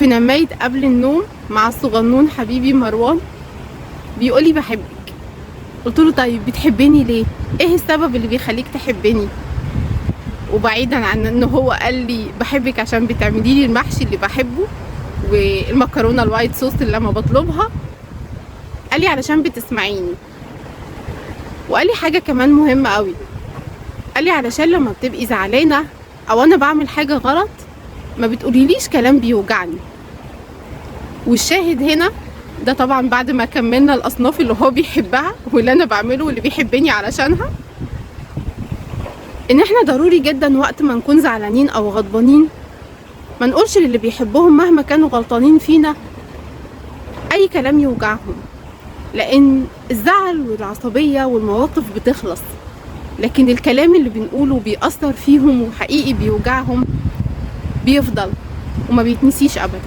في نماية قبل النوم مع الصغنون حبيبي مروان بيقولي بحبك. قلت له طيب بتحبني ليه؟ ايه السبب اللي بيخليك تحبني؟ وبعيدا عن انه هو قال لي بحبك عشان بتعملي لي المحشي اللي بحبه والمكرونه الوايت صوص اللي لما بطلبها، قال لي علشان بتسمعيني. وقال لي حاجه كمان مهمه قوي، قال لي علشان لما بتبقي زعلانه او انا بعمل حاجه غلط ما بتقوليليش كلام بيوجعني. والشاهد هنا ده طبعا بعد ما كملنا الاصناف اللي هو بيحبها واللي انا بعمله واللي بيحبني علشانها، ان احنا ضروري جدا وقت ما نكون زعلانين او غضبانين ما نقولش للي بيحبهم مهما كانوا غلطانين فينا اي كلام يوجعهم، لان الزعل والعصبية والمواقف بتخلص، لكن الكلام اللي بنقوله بيأثر فيهم وحقيقي بيوجعهم بيفضل وما بيتنسيش ابدا.